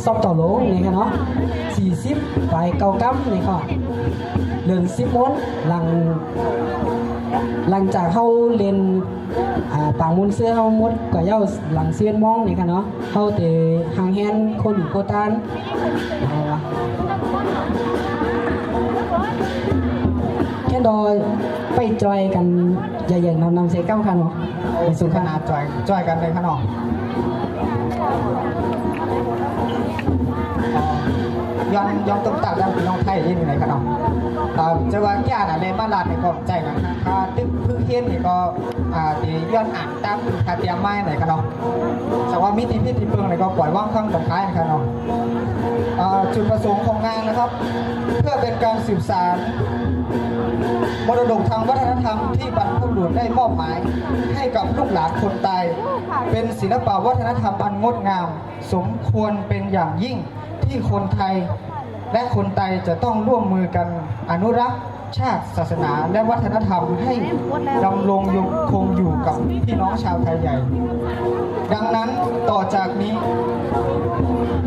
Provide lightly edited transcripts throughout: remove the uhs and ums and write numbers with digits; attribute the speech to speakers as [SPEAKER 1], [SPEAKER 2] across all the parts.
[SPEAKER 1] ซอบต่อโลนี่ค่ะเนาะ40ไปเก้ากำนี่ค่ะเดิน10 ม้วนหลังจากเขาเล่นปางมุนเสื้อเขามดก็เย้าหลังเซียนมองนี่ค่ะเนาะเขาเตะหางแฮนคนอยู่โคตานแค่ดอยไปจอยกันใหญ่ๆนำเสียก้าวค่ะเนาะไปสู่ขนาด
[SPEAKER 2] จอยกันเลยขนมย้อนตุ้มตาดังพี่น้องไทยยิ่งไหนขนมจะว่าญาติในบ้านลาดในก็ใจนะตึกพึ่งเทียนนี่ก็ตีย้อนอ่านตามคาเตียไม้ไหนขนมแต่ว่ามิติพิธีเพิงไหนก็ปล่อยว่างข้างตรงท้ายขนมจุดประสงค์ของงานนะครับเพื่อเป็นการสืบสานมรดกทางวัฒนธรรมที่บรรพบุรุษได้มอบหมายให้กับลูกหลานคนไทยเป็นศิลปวัฒนธรรมอันงดงามสมควรเป็นอย่างยิ่งที่คนไทยและคนไทยจะต้องร่วมมือกันอนุรักษ์ชาติศาสนาและวัฒนธรรมให้ดำรงคงอยู่กับพี่น้องชาวไทยใหญ่ดังนั้นต่อจากนี้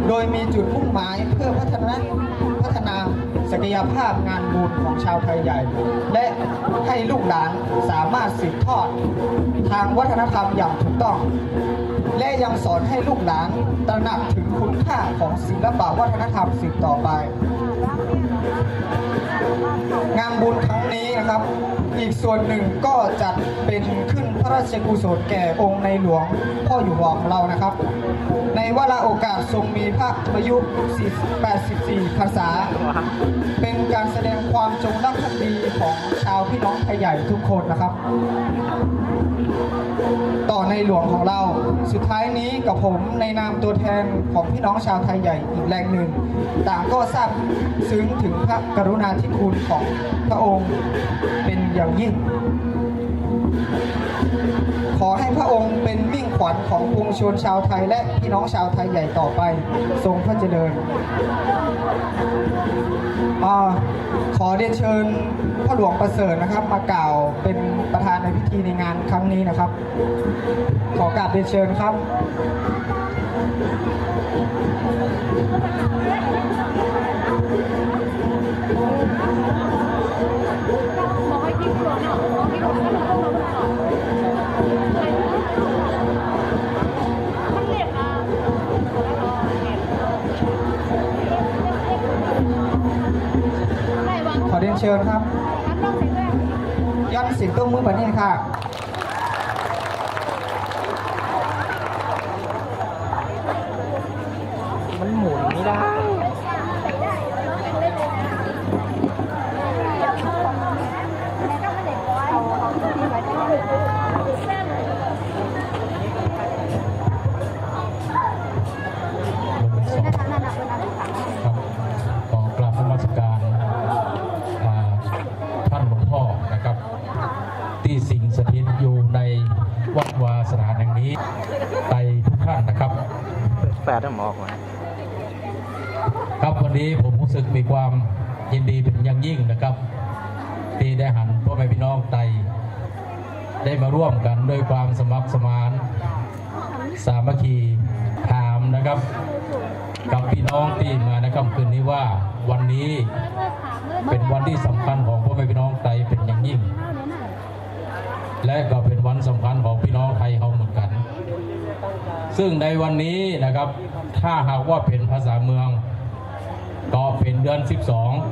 [SPEAKER 2] โดยมีจุดมุ่งหมายเพื่อพัฒนาศักยภาพงานบุญของชาวไทยใหญ่และให้ลูกหลานสามารถสืบทอดทางวัฒนธรรมอย่างถูกต้องและยังสอนให้ลูกหลานตระหนักถึงคุณค่าของศิลปวัฒนธรรมสืบต่อไปงานบุญครั้งนี้นะครับอีกส่วนหนึ่งก็จัดเป็นขึ้นพระราชกุศลแก่องค์ในหลวงพ่ออยู่หัวของเรานะครับในวาระโอกาสทรงมีพระอายุ84 พรรษาเป็นการแสดงความจงรักภักดีของชาวพี่น้องไทยใหญ่ทุกคนนะครับต่อในหลวงของเราสุดท้ายนี้กับผมในนามตัวแทนของพี่น้องชาวไทยใหญ่อีกแรงหนึ่งต่างก็ทราบซึ้งถึงพระกรุณาธิคุณของพระองค์เป็นอย่างยิ่งขอให้พระองค์เป็นมิ่งขวัญของปวงชนชาวไทยและพี่น้องชาวไทยใหญ่ต่อไปทรงพระเจริญขอเรียนเชิญพ่อหลวงประเสริฐนะครับมากล่าวเป็นประธานในพิธีในงานครั้งนี้นะครับขอกราบเรียนเชิญครับขอเรียนเชิญครับย้อนสินต้มมือแบบนี้ค่ะมันหมุนไม่ได้
[SPEAKER 3] ขอกราบนมัสการท่านหลวงพ่อนะครับที่สิงสถิตอยู่ในวัดวาสนาแห่งนี้ไต่ทุกท่านนะครับ
[SPEAKER 2] แปดต้องมองมา
[SPEAKER 3] ครับวันนี้ผมรู้สึกมีความยินดีเป็นอย่างยิ่งนะครับที่ได้หันพ่อแม่พี่น้องไต่ได้มาร่วมกันด้วยความสมัครสมานสามัคคีถามนะครับกับพี่น้องที่มาในค่ำคืนนี้ว่าวันนี้เป็นวันที่สำคัญของพ่อแม่พี่น้องไทยเป็นอย่างยิ่งและก็เป็นวันสำคัญของพี่น้องไทยเราเหมือนกันซึ่งในวันนี้นะครับถ้าหากว่าเป็นภาษาเมืองก็เป็นเดือน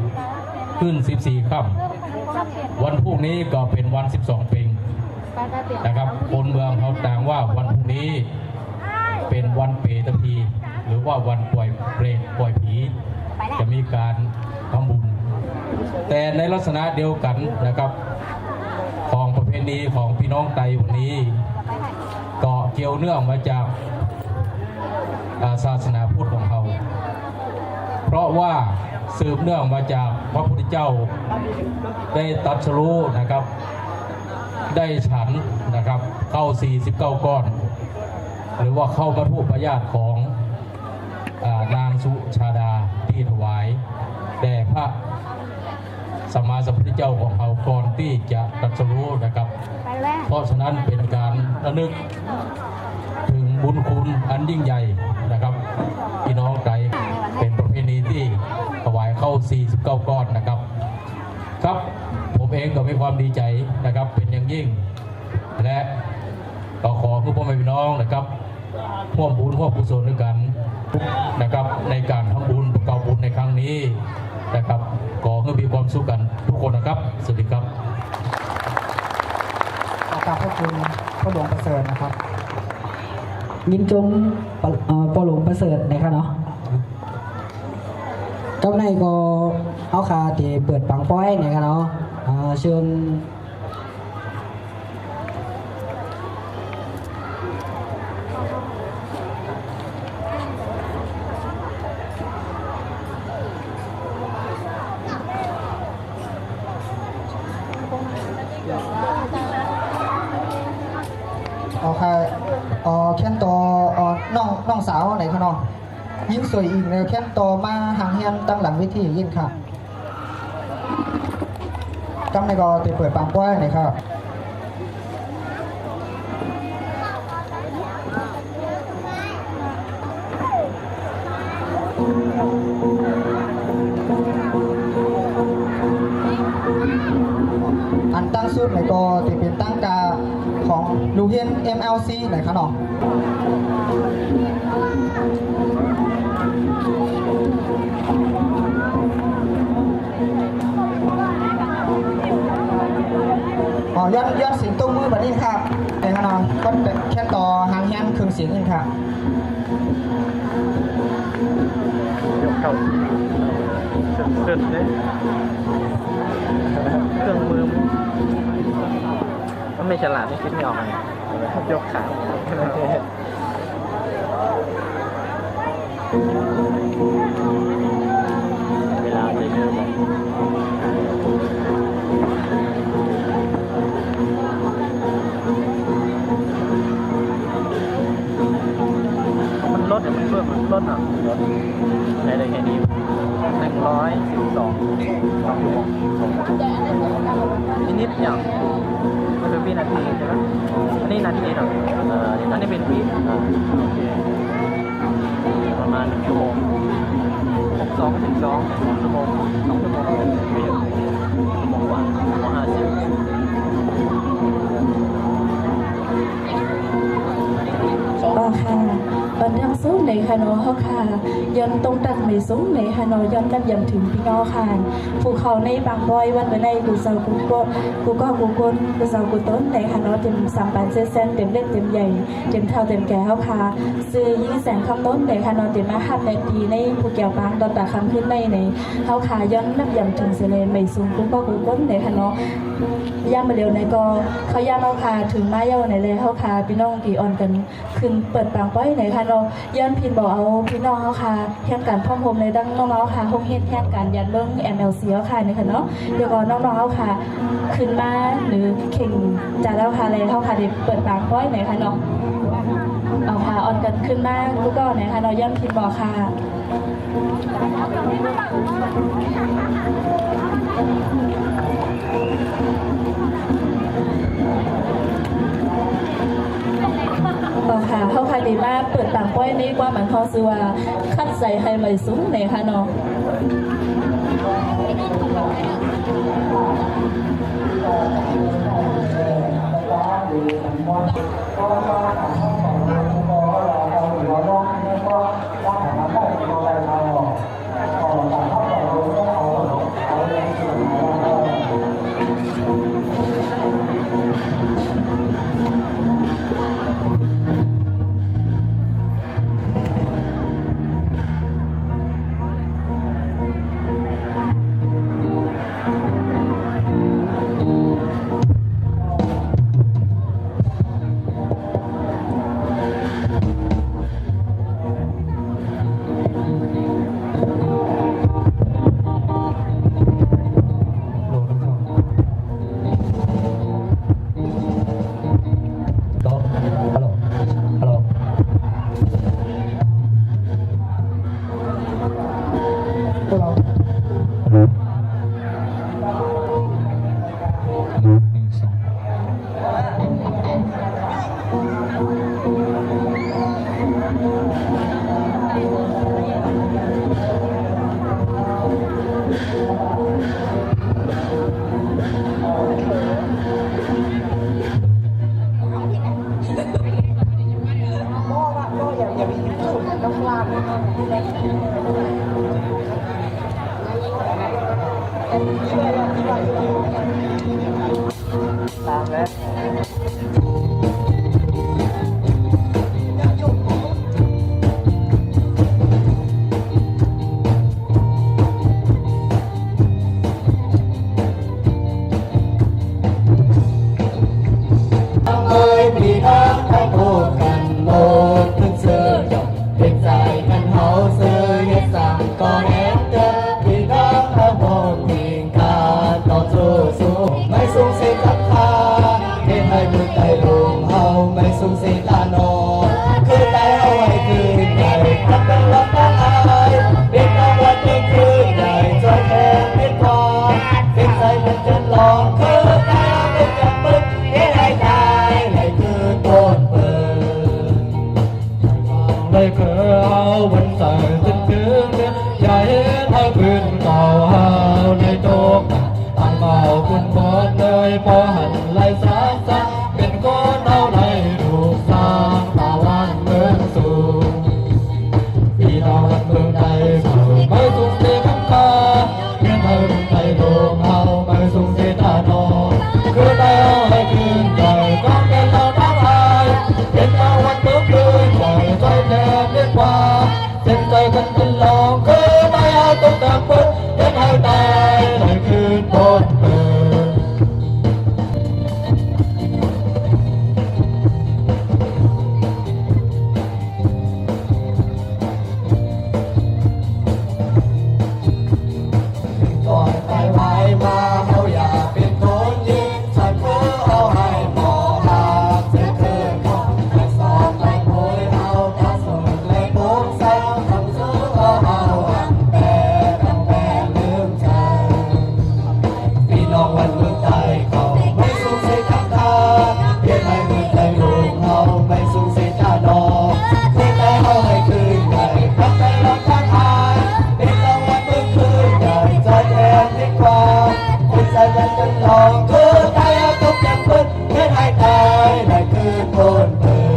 [SPEAKER 3] 12ขึ้น14ค่ำวันพรุ่งนี้ก็เป็นวัน12เป็งนะครับคนเมืองเขาต่างว่าวันพรุ่งนี้เป็นวันเปตพีหรือว่าวันปล่อยเปรตปล่อยผีจะมีการทำบุญแต่ในลักษณะเดียวกันนะครับของประเพณีของพี่น้องไทยวันนี้ก็เกี่ยวเนื่องมาจากศาสนาพุทธของเขาเพราะว่าสืบเนื่องมาจากพระพุทธเจ้าได้ตรัสรู้นะครับได้ฉันนะครับเข้า49ก้อนหรือว่าเข้าบรรลุพญาติของนางสุชาดาที่ถวายแด่พระสัมมาสัมพุทธเจ้าของเขาก่อนที่จะตรัสรู้นะครับเพราะฉะนั้นเป็นการระลึกถึงบุญคุณอันยิ่งใหญ่นะครับพี่น้องไทย 9 ก้อนนะครับครับผมเองก็มีความดีใจนะครับเป็นอย่างยิ่งและก็ขอให้พ่อแม่พี่น้องนะครับร่วมบุญร่วมกุศลด้วยกันนะครับในการทำบุญประกอบบุญในครั้งนี้นะครับขอให้มีความสุขกันทุกคนนะครับสวัสดีครับ
[SPEAKER 2] ขอบพระคุณพ่อหลวงประเสริฐนะครับ
[SPEAKER 1] ยินจงปอหลวงประเสริฐนะครับเนาะกับในก็เอาคาที่เปิดปังป้อยนะครับเนาะเชิญ
[SPEAKER 2] โอเคแค่นตัวน้องสาวไหนคะน้องยิ่งสวยอีกเลยแค่นตัวมาห่างเฮียนตั้งหลังเวิธียิ่งค่ะจำในก็จะเปิดปังป้อยไหนครับอันตั้งสุดไหนก็จะเป็นตั้งกาของลูเฮียน MLC ไหนคะน้องย้อนเสียงตุ้มมือแบบนี้ครับไหนคะน้องก็แค่ต่อหางแฮนเครื่องเสียงเองค่ะ
[SPEAKER 4] ยกเข้าเกิดเลยเครื่องมือมันไม่ฉลาดไม่คิดไม่ออกไงยกขาเวลาที่มันลดเนี่ยมันเพิ่มมันลดอ่ะลดได้แค่นี้112 นิดๆอย่างมันเป็นวินาทีใช่ไหมอันนี้นาทีเหรออันนี้เป็นวิโอเคประมาณ1 ชั่วโมง62 ชั่วโมง2 ชั่วโมงไม่เยอะชั่วโมงกว่าชั่วโมง50
[SPEAKER 5] ค่ะบันทังสู้ในฮานอเฮาค่ะย้อนตรงตักไม่สูงในฮานอย้อนนับยำถึงพี่น้องค่ะภูเขาในบางบอยวันเมื่อในกูเซากูก็กูก้นกูเซากูต้นในฮานอเต็ม3 เส้นเต็มเล็กเต็มใหญ่เต็มเท่าเต็มแก่เฮาค่ะซื้อยิ่งแสงคำต้นในฮานอเต็มมาหับในดีในภูเกี่ยวบางตอนตาคำขึ้นในเฮาค่ะย้อนนับยำถึงเสเลไม่สูงกูก็กูก้นในฮานอย่ามาเร็วในก็เขาย่าเฮาค่ะถึงมาเย้าในเลยเฮาค่ะพี่น้องกี่อ่อนกันขึ้นเปิดปางป้อยไหนค่ะเราย้อนพินบอกเอาพี่น้องเขาค่ะแห่งการพ่อมในดังน้องๆค่ะห้องเฮ็ดแห่งการยันเรื่อง MLC ค่ะนี่ค่ะเนาะเดี๋ยวก็น้องๆเขาค่ะขึ้นมาหรือเข่งจากแล้วค่ะเลยเขาค่ะได้เปิดปางป้อยไหนค่ะเนาะเอาค่ะอ่อนกันขึ้นมาลูกก็ไหนค่ะเราย้อนพินบอกค่ะต่อค่ะเขาค่ะดีมากเปิดต่างป้อยนี้กว่ามันเขาซื้อว่าคัดใส่ให้ไม่สูงไหนค่ะเนาะ
[SPEAKER 3] เอ้ยพี่น้องทั้งโลกกันโลดถึงเสือจบเป็นใจกันเฮาเสือเฮ็ดสร้างก่อแห่งเด้อพี่น้องทั้งโลกทิ้งการต่อสู้ไม่สูงสิกับข้าเฮ็ดให้มือไตลงเฮาไม่สูงสิตาโนคือไตเอาไว้คืนใหญ่ทับเป็นลมตั้งอายเป็นเอาวันเป็นคืนใหญ่จอยแทนเป็นพอเป็นใจมันจะลองคือไตเอาเป็นจับปึกเฮ็ดให้ตายให้คือต้นเปิดเลยเคยเอาบนใส่จนถึงอย่าเห็นให้คืนเก่าเฮาในโตกตั้งเบาคุณบอดเลยพอหันไล่สามสักเป็นก้อนเอาในถูกสร้างตาวันเมืองสูงพี่น้องรักเมืองใดเมืองไม่สูงเสียคำคาเพียงเธอเมืองไทยโลกเอาไม่สูงเสียตาโนคือได้เอาให้คืนใจก็เป็นเราทั้งหลายเป็นเราวันเมื่อคืนใจใจแทนเรียกว่าเส้นใจกันเป็นลองคือได้เอาตกแต่งพึ่งเห็นให้ตายในคืนบนเปิด ก่อนไปไว้มาเขาอย่าเป็นคนยิงฉันเพื่อเอาให้หมอหาเธอคือคนไปสอบไปโวยเอากระสุนเลยพกใส่ทำสู้เอาอันแปรลืมใจพี่น้องวันเมืองไทยเขาไม่สูงสิกับตาเพียงให้เมืองไทยลูกเขาไม่สูงสิตาดอกที่ได้เอาให้คืนใหญ่ทับใจเราทักทายเป็นรางวัลเมื่อคืนใหญ่ใจแทนดีกว่าคุณใจกันจนลองคือตายเอาทุกอย่างพึ่งเพื่อให้ตายได้คืนคนเปิด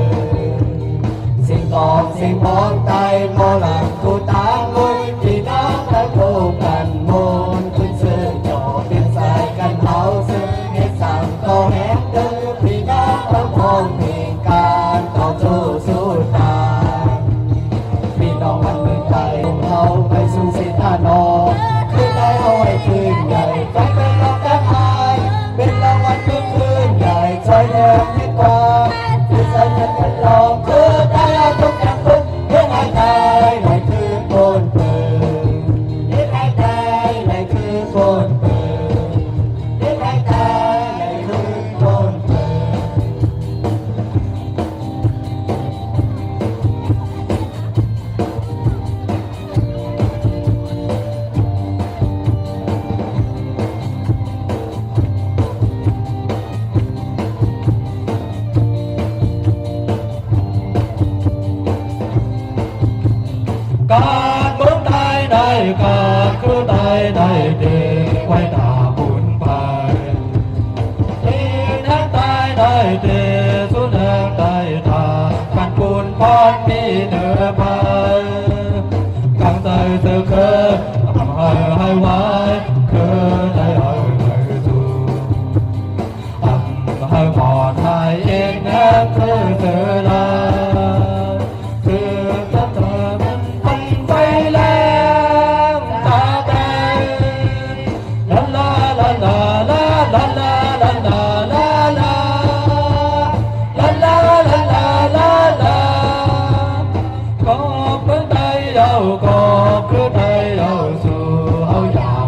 [SPEAKER 3] สิ่งตองสิ่งมองตายมองหลังกูตามมุยพี่น้องและคู่กันมูลคุณซื้อจอเป็นสายกันเฮาซื้อเฮ็ดสั่งก็แหงเด้อพี่น้องทั้งพ้องเพลงการต่อสู้ตายพี่น้องมันเมืองไทยของเราไม่สูญเสียท่านอคือได้เอาไว้คืนใหญ่ใจเป็นรางวัลอายเป็นรางวัลคืนใหญ่ใจแทนดีกว่าคือใจกันลองคือได้เอาทุกอย่างพึ่งเพื่อให้ตายในคืนบนเปิดเพื่อให้ตายในคืนบนเปิดเพื่อให้ตายในคืนบนเปิด การเมืองไทยได้การคือไทยได้เด็กไว้ตาบุญไปที่แทงตายได้เด็กสุดแห่งได้ทาการบุญพรมีเหนือไปกังใจเสือเคยทำให้ไว้เคยได้ให้สู้ทำให้ปลอดภัยเองแน่คือเสือลายคือจะเธอมันเป็นไฟแรงตาแดงลาลาลาลาลาลาลาลาลาลาลาลาลาลาลาลาลาก็เพื่อไทยเราก็คือไทยเราสู้เอาอย่าง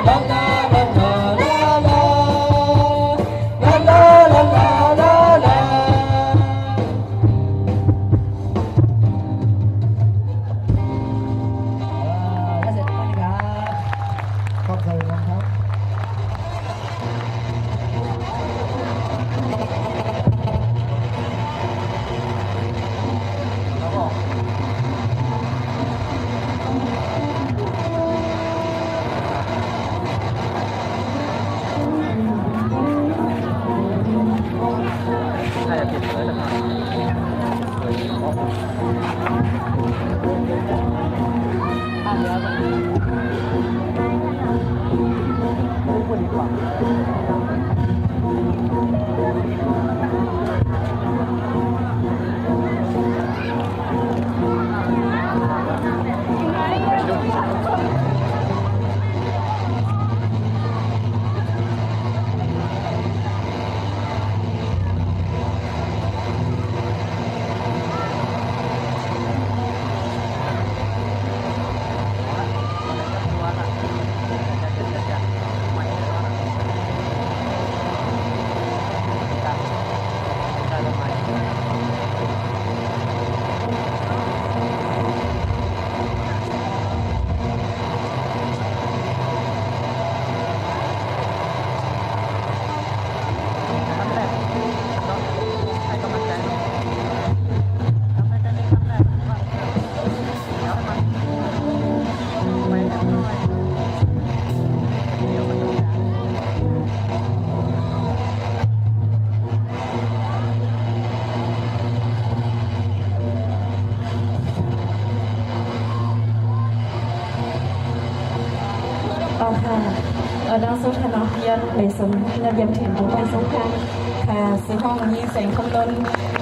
[SPEAKER 2] ขอบคุณนะครับ
[SPEAKER 4] น่าจะติดเลยนะครับ
[SPEAKER 5] ค่ะน้องสุธนายันไปสมนับยำถึงบุญไปสงค่ะค่ะซื้อห้องยี่แสงคำนน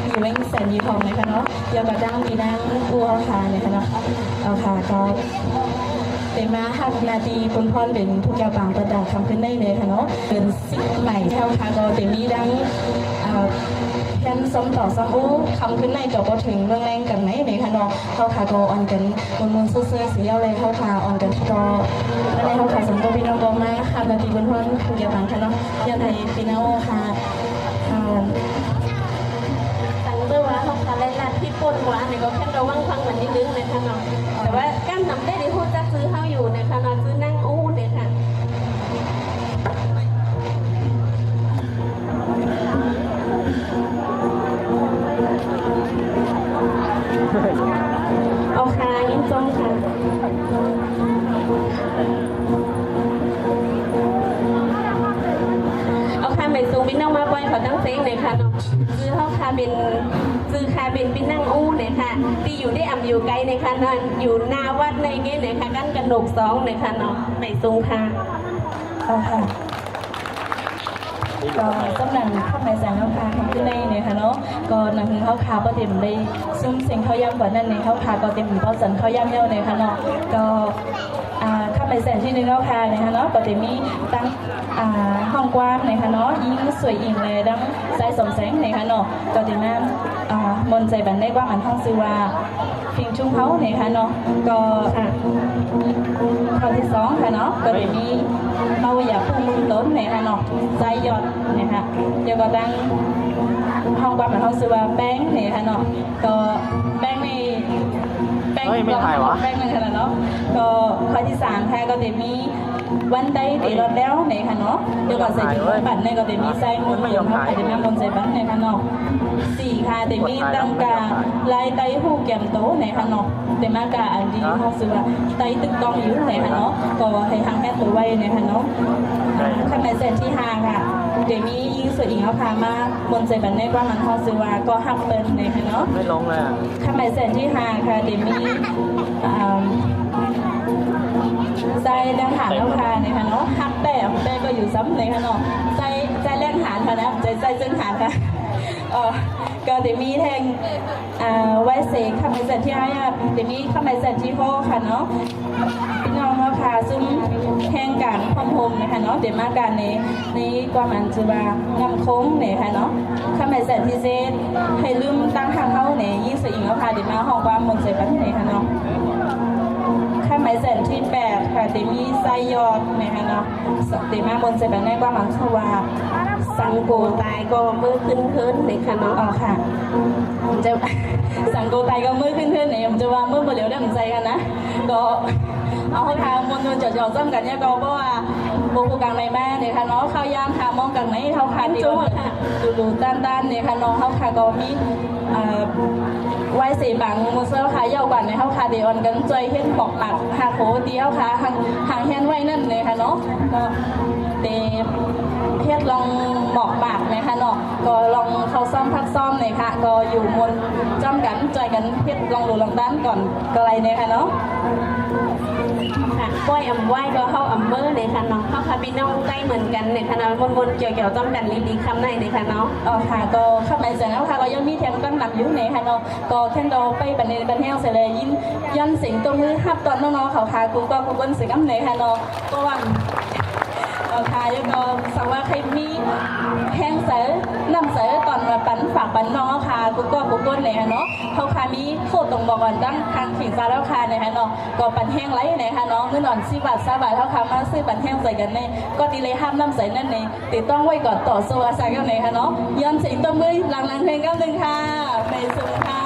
[SPEAKER 5] มีแว่งแสนยี่ทองนะคะเนาะยาบะดังมีนางอัวค่ะนะคะเนาะเอาค่ะก็เป็นมา5 นาทีคุณพ่อเป็นทุกอย่างบางประดับทำขึ้นได้เลยค่ะเนาะเป็นสิ่งใหม่เท่าค่ะก็เต็มมีดังแค่ซ้ำต่อซ้ำคำขึ้นในก็พอถึงเรื่องแรงกันไหนเลยค่ะเนาะเข้าค่ะก็ออนกันมุนๆเสื้อสีเอาเลยเข้าค่ะออนกันก็นั่นเลยเข้าค่ะสมบูรณ์พี่น้องบอกมาค่ะนาทีคุณพ่อทุกอย่างบางค่ะเนาะยันไทยพี่น้องค่ะ
[SPEAKER 6] ตั้งเมื่อว่าเขาทำรายละที่ปนหัวอันนี้ก็แค่ระวังฟังมันนิดนึงนะคะเนาะแต่ว่าการนำได้ที่พูดจะซื้อเข้าอยู่นะคะเนาะซื้อนั่งอู้เนี่ยค่ะเอาค่ะยิ่งจ้องค่ะเอาค่ะไม่สูงบินนั่งมาบ่อยเขาตั้งเซ็งเลยค่ะเนาะซื้อเขาค่ะเป็นซื้อค่ะเป็นบินนั่งอู้เนี่ยค่ะที่อยู่ได้อยู่ไกลในค่ะนั่นอยู่หน้าวัดในเงี้ยเนี่ยค่ะกันกระหนก2เนี่ยค่ะเนาะไม่สูงค่ะ
[SPEAKER 5] เอาค่ะก็สำนักข้าวหมายแสงข้าวขาทำขึ้นได้เนี่ยค่ะเนาะก็หนังข้าวขาก็เต็มได้ซุ้มเสียงข้าวย่ำกว่านั้นในข้าวขาก็เต็มเพราะสันข้าวย่ำเย้าเนี่ยค่ะเนาะก็ข้าวหมายแสงที่หนึ่งข้าวขาเนี่ยค่ะเนาะก็เต็มมีตั้งห้องกว้างเนี่ยค่ะเนาะยิ่งสวยอิ่มเลยดังสายสมแสงเนี่ยค่ะเนาะก็เต็มน้ำมนใจบันได้กว้างอันห้องซื้อว่าพิงชุ่มเขาเนี่ยค่ะเนาะก็ข้อที่2ค่ะเนาะก็เต็มมีเมาอย่าพุ่งมุนต้นเนี่ยค่ะเนาะใจหยอดเนี่ยค่ะเดี๋ยวก็ดังห้องบ้านเหมือนห้องซื้อว่าแป้งเนี่ยค่ะเนาะก็แป้งใน
[SPEAKER 4] เฮ้ยไม่ถ่ายวะ
[SPEAKER 5] แป้งนั่นค่ะเนาะก็ข้อที่3ค่ะก็จะมีวันใดตีรถแล้วไหนค่ะเนาะเดี๋ยวก็ใส่ถุงบัตรในก็จะมีไส้มุนค่ะจะมีคนใส่บัตรในค่ะเนาะ4ค่ะจะมีตั้งกาลายไตหูแก้มโตไหนค่ะเนาะแต่มากาอันดีเขาซื้อว่าไตตึกต้องอยู่ไหนค่ะเนาะก็ให้ทางแพทย์ตัวไว้ไหนค่ะเนาะข้างในเส้นที่5ค่ะเดี๋ยวมียิงสวยอิงเอาพามาบนใจบันในว่ามันเขาซื้อว่าก็หักเปิ้ลไหนค่ะเนาะ
[SPEAKER 4] ไม่ลงเลยอ่ะ
[SPEAKER 5] ข้างในเส้นที่5ค่ะเดี๋ยวมีใจแรงหานเอาพาเนี่ยค่ะเนาะหักแต่ก็อยู่ซ้ำเลยค่ะเนาะใจแรงหานค่ะนะใจจึงหานค่ะก็เดี๋ยวมีแทงไว้เสกข้างในเส้นที่5เดี๋ยวมีข้างในเส้นที่6ค่ะเนาะพี่น้องมาพาซึ่งแห่งการพร้อมโฮมนะคะเนาะเดี๋ยวมาการในความอันจือว่างำโค้งเนี่ยค่ะเนาะข้างในเส้นที่7ให้ลืมตั้งทางเข้าเนี่ยยิ่งสวยอิงเอาพาเดี๋ยวมาห้องความมนต์ใส่บัตรเนี่ยค่ะเนาะข้างในเส้นที่8ค่ะเดี๋ยวมีไซยอดเนี่ยค่ะเนาะเดี๋ยวมาบนใส่บัตรในความอันชือว่า
[SPEAKER 6] สังโกตายก็มือขึ้นคืนเลยค่ะเนาะ
[SPEAKER 5] อ๋อค่ะผมจะ สั่งโกไตก็มือขึ้นเนี่ยผมจะว่ามือบ่เหลียวได้ผมใจกันนะก็เอาเขาทามนจ่อๆซ้ำกันเนี่ยก็เพราะว่าบุกกลางในแม่เนี่ยค่ะเนาะข้าวยามทามองกันไหนเท่าคันที่ว่าดูด้านเนี่ยค่ะเนาะเขาค่ะก็มีไว้สีบังมือเสื้อค่ะยาวกว่าในเขาค่ะเดี๋ยวอันกันใจเห็นบอกหมักหาโคเดียวค่ะห่างแฮนไว้นั่นเลยค่ะเนาะก็เดเฮ็ดลองหมอกปากนะคะเนาะก็ลองเข้าซ่อมพักซ่อมหน่อยค่ะก็อยู่มนจ้ำกันจอยกันเฮ็ดลองดูลองด้านก่อนก็ไรเนี่ยค่ะเนาะ
[SPEAKER 6] ค่ะก้อยไหว้ก็เข้าเมอร์เลยค่ะเนาะเข้าค่ะพี่น้องใกล้เหมือนกันเนี่ยค่ะเนาะวนๆเกี่ยวๆต้องกันดีๆคำในเลยค่ะเนาะ
[SPEAKER 5] ค่ะก็เข้าไปเสร็จแล้วค่ะก็ยังมีแทงตั้งหนักอยู่ไหนค่ะเนาะก็แค่เราไปบันเนบันแห้งเสร็จเลยยินยันสิงตัวมือฮับตอนน้องๆเขาค่ะกูก็กูบนสิงอ้ำไหนค่ะเนาะก็ว่าค่ะยังก็สังว่าใครมีแห้งเสือนำเสือตอนมาปั่นฝากปั่นน้องค่ะกูก็กูก้นเลยค่ะเนาะเขาค่ะมีโคตรตรงบอกก่อนตั้งทางขิงฟ้าแล้วค่ะเนี่ยค่ะเนาะก็ปั่นแห้งไรเนี่ยค่ะเนาะเงินอ่อน10 บาท3 บาทเขาค่ะมาซื้อปั่นแห้งใส่กันเนี่ยก็ดีเลยห้ามน้ำใส่นั่นเองติดต้องไว้ก่อนต่อโซ่อาศัยกันเนี่ยค่ะเนาะย้อนสิงตัวมือหลังเพลงกันหนึ่งค่ะไปสุดค่ะ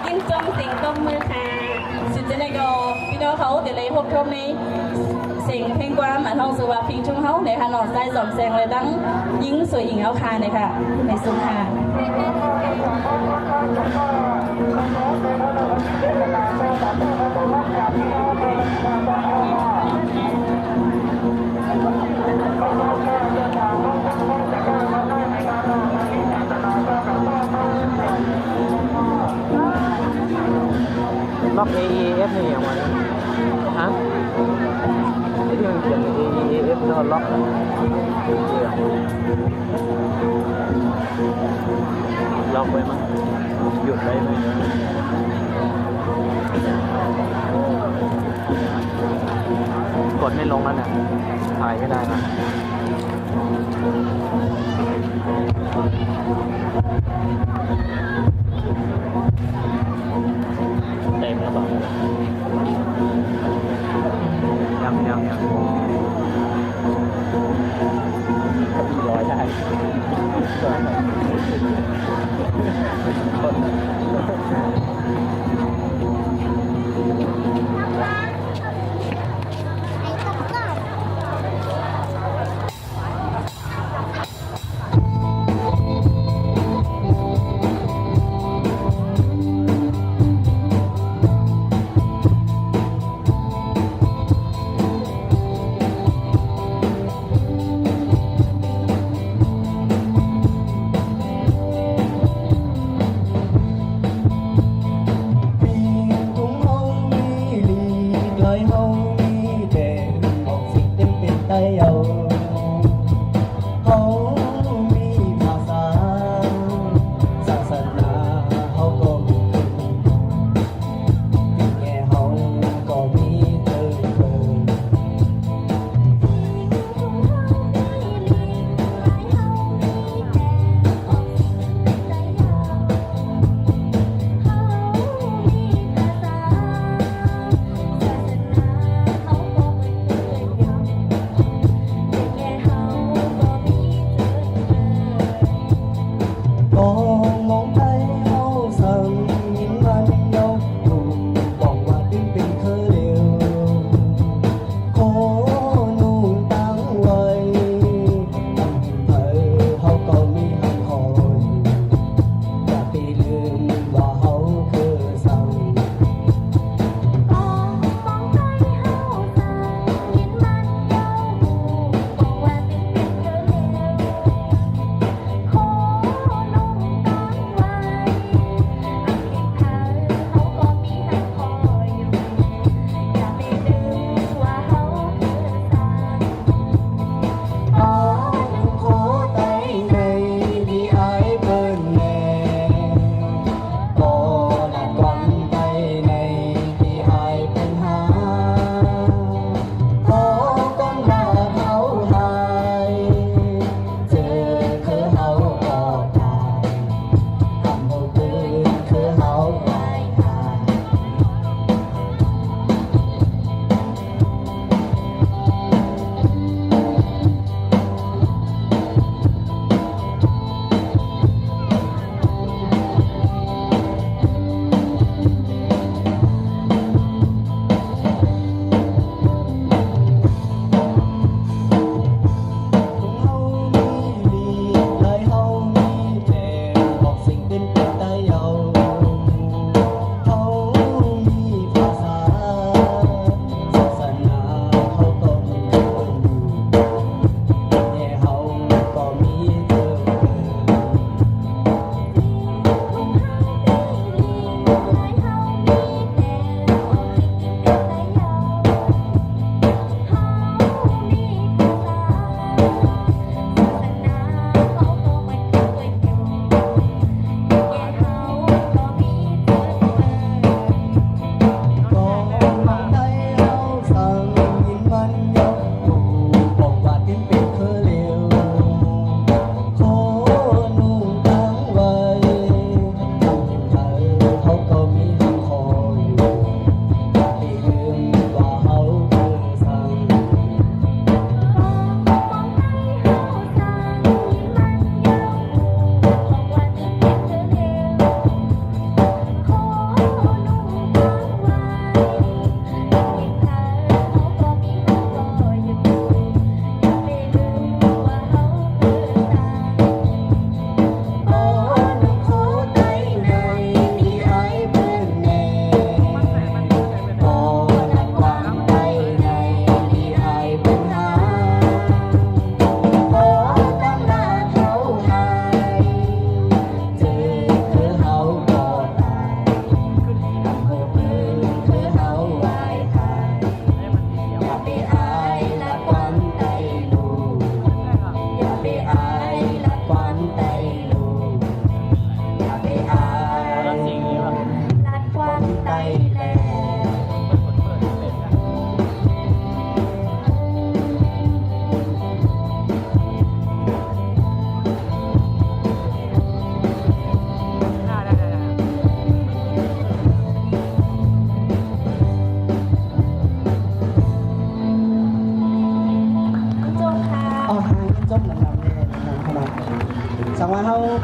[SPEAKER 6] กินจมสิงต้มมือค่ะ
[SPEAKER 5] สิจะได้ก็พี่น้องเขาเดี๋ยวเลยพบชมนี้สิ่งเพลงกว่ามันห้องสว่าพิงชุ่มเขาเนี่ยค่ะนอนใจสอมแซงเลยตั้งยิงสวยอิงเอาคาเนี่ยค่ะในสุขา
[SPEAKER 4] ล็อก AEF นี่อย่างวันฮะที่มันเขียน AEF แล้วล็อกล็อกไว้มั้งหยุดไว้ไหมกดไม่ลงแล้วเนี่ยถ่ายไม่ได้นะเต็มแล้วเปล่ายังร้อยได้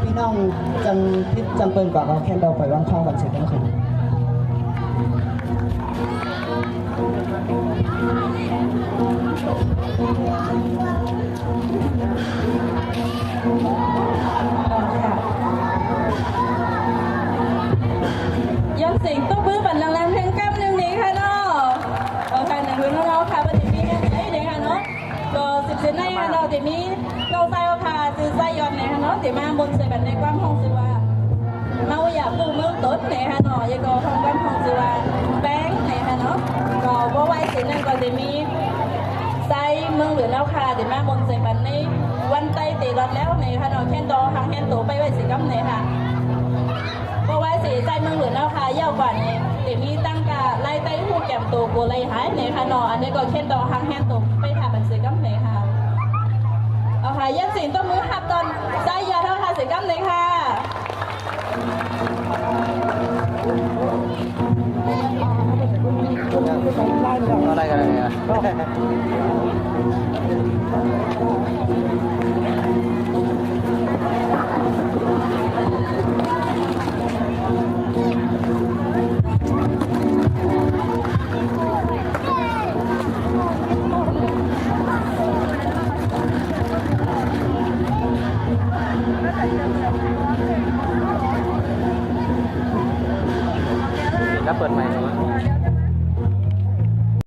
[SPEAKER 1] พี่น้องจังพิษจังเปินกว่าเราแค่เราไปวันท้องวันเสร็จแล้วค่ะ
[SPEAKER 5] ย้อนเสียงต้องบื้อบันลังแรงเพลงกำหนึ่งนี้ค่ะเนาะโอเคหนึ่งพื้นเราค่ะปฏิมีเนี่ยเดี๋ยวค่ะเนาะก็10 ในค่ะเนาะเดี๋ยวนี้เราใส่ค่ะคือใส่ย้อนเนี่ยค่ะเนาะเดี๋ยวมาบนใส่บันในความห้องสิว่าเราอยากดูเมืองต้นเนี่ยค่ะเนาะยังก็ห้องความห้องสิว่าแบงค์เนี่ยค่ะเนาะก็บ่ไว้สินั่นก็เดี๋ยวมีใส่เมืองหรือเราค่ะเดี๋ยวมาบนใส่บันในวันไต่ตีรถแล้วเนี่ยค่ะเนาะแค่ดอหางแค่ตัวไปไว้สิกำเนี่ยค่ะเพราะว่าสีใจเมืองหลวงเราค่ะยาวกว่านี้เดี๋ยวมีตั้งกาไล่ไต้หูแก้มตัวโกไล่หายเนี่ยค่ะเนาะอันนี้ก็เช่นดอกหางแห้งตกไปทาบันสีกัมเลยค่ะเอาค่ะยันสิงต้นมือหับตอนใจยาเท่าค่ะสีกัมเลยค่ะ
[SPEAKER 4] อะไรกันเนี่ย แล้วเปิดใหม่เลยวะ